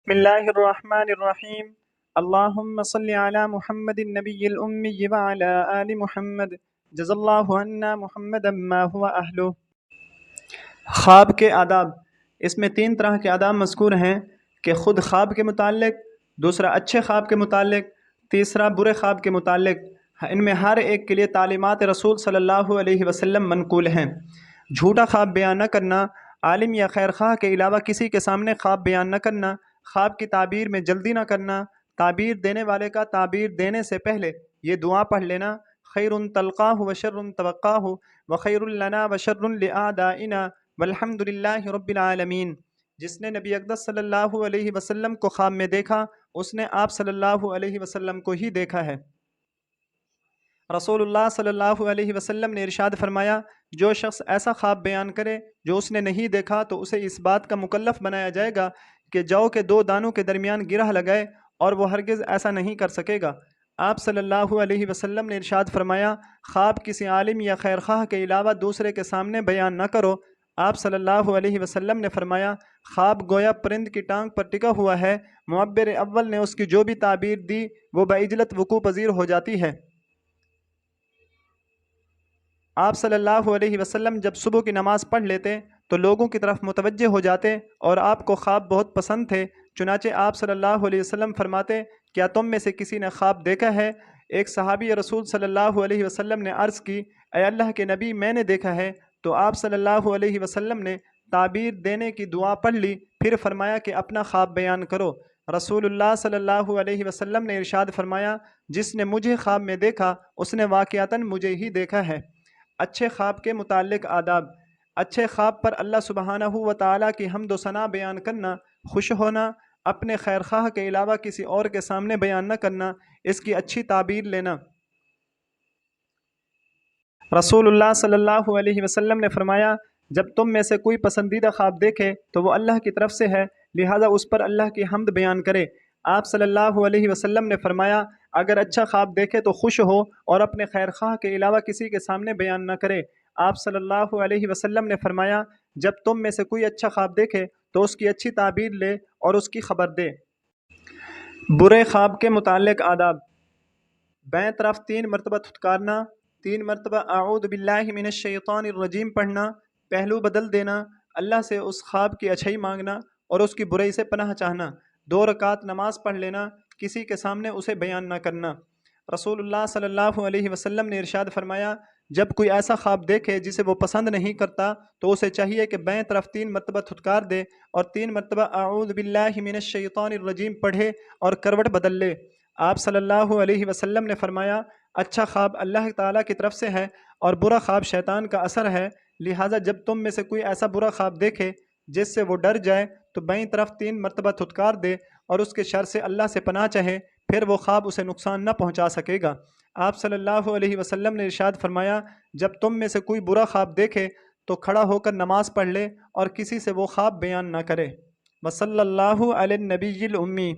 بسم اللہ الرحمن الرحیم اللہم صلی علی محمد النبی الامی وعلی آل محمد جز اللہ عنا محمد ما هو اہلہ۔ خواب کے آداب، اس میں 3 طرح کے آداب مذکور ہیں کہ خود خواب کے متعلق، دوسرا اچھے خواب کے متعلق، تیسرا برے خواب کے متعلق۔ ان میں ہر ایک کے لیے تعلیمات رسول صلی اللہ علیہ وسلم منقول ہیں۔ جھوٹا خواب بیان نہ کرنا، عالم یا خیر خواہ کے علاوہ کسی کے سامنے خواب بیان نہ کرنا، خواب کی تعبیر میں جلدی نہ کرنا، تعبیر دینے والے کا تعبیر دینے سے پہلے یہ دعا پڑھ لینا: خیر تلقاہ وشر توقاہ وخیر لنا وشر لأعدائنا والحمد للہ رب العالمین۔ جس نے نبی اقدس صلی اللہ علیہ وسلم کو خواب میں دیکھا، اس نے آپ صلی اللہ علیہ وسلم کو ہی دیکھا ہے۔ رسول اللہ صلی اللہ علیہ وسلم نے ارشاد فرمایا، جو شخص ایسا خواب بیان کرے جو اس نے نہیں دیکھا تو اسے اس بات کا مکلف بنایا جائے گا کہ جو کے 2 دانوں کے درمیان گرہ لگائے، اور وہ ہرگز ایسا نہیں کر سکے گا۔ آپ صلی اللہ علیہ وسلم نے ارشاد فرمایا، خواب کسی عالم یا خیر خواہ کے علاوہ دوسرے کے سامنے بیان نہ کرو۔ آپ صلی اللہ علیہ وسلم نے فرمایا، خواب گویا پرند کی ٹانگ پر ٹکا ہوا ہے، معبر اول نے اس کی جو بھی تعبیر دی وہ بعجلت وقوع پذیر ہو جاتی ہے۔ آپ صلی اللہ علیہ وسلم جب صبح کی نماز پڑھ لیتے تو لوگوں کی طرف متوجہ ہو جاتے، اور آپ کو خواب بہت پسند تھے، چنانچہ آپ صلی اللہ علیہ وسلم فرماتے، کیا تم میں سے کسی نے خواب دیکھا ہے؟ ایک صحابی رسول صلی اللہ علیہ وسلم نے عرض کی، اے اللہ کے نبی، میں نے دیکھا ہے۔ تو آپ صلی اللہ علیہ وسلم نے تعبیر دینے کی دعا پڑھ لی، پھر فرمایا کہ اپنا خواب بیان کرو۔ رسول اللہ صلی اللہ علیہ وسلم نے ارشاد فرمایا، جس نے مجھے خواب میں دیکھا اس نے واقعتاً مجھے ہی دیکھا ہے۔ اچھے خواب کے متعلق آداب: اچھے خواب پر اللہ سبحانہ و تعالیٰ کی حمد و ثنا بیان کرنا، خوش ہونا، اپنے خیر خواہ کے علاوہ کسی اور کے سامنے بیان نہ کرنا، اس کی اچھی تعبیر لینا۔ رسول اللہ صلی اللہ علیہ وسلم نے فرمایا، جب تم میں سے کوئی پسندیدہ خواب دیکھے تو وہ اللہ کی طرف سے ہے، لہٰذا اس پر اللہ کی حمد بیان کرے۔ آپ صلی اللہ علیہ وسلم نے فرمایا، اگر اچھا خواب دیکھے تو خوش ہو اور اپنے خیر خواہ کے علاوہ کسی کے سامنے بیان نہ کرے۔ آپ صلی اللہ علیہ وسلم نے فرمایا، جب تم میں سے کوئی اچھا خواب دیکھے تو اس کی اچھی تعبیر لے اور اس کی خبر دے۔ برے خواب کے متعلق آداب: بائیں طرف 3 مرتبہ تھتکارنا، 3 مرتبہ اعوذ باللہ من الشیطان الرجیم پڑھنا، پہلو بدل دینا، اللہ سے اس خواب کی اچھائی مانگنا اور اس کی برائی سے پناہ چاہنا، 2 رکعت نماز پڑھ لینا، کسی کے سامنے اسے بیان نہ کرنا۔ رسول اللہ صلی اللہ علیہ وسلم نے ارشاد فرمایا، جب کوئی ایسا خواب دیکھے جسے وہ پسند نہیں کرتا تو اسے چاہیے کہ بائیں طرف 3 مرتبہ تھتکار دے اور 3 مرتبہ اعوذ باللہ من الشیطان الرجیم پڑھے اور کروٹ بدل لے۔ آپ صلی اللہ علیہ وسلم نے فرمایا، اچھا خواب اللہ تعالیٰ کی طرف سے ہے اور برا خواب شیطان کا اثر ہے، لہٰذا جب تم میں سے کوئی ایسا برا خواب دیکھے جس سے وہ ڈر جائے تو بائیں طرف 3 مرتبہ تھتکار دے اور اس کے شر سے اللہ سے پناہ چاہے، پھر وہ خواب اسے نقصان نہ پہنچا سکے گا۔ آپ صلی اللہ علیہ وسلم نے ارشاد فرمایا، جب تم میں سے کوئی برا خواب دیکھے تو کھڑا ہو کر نماز پڑھ لے اور کسی سے وہ خواب بیان نہ کرے۔ وصلی اللہ علی النبی الامی۔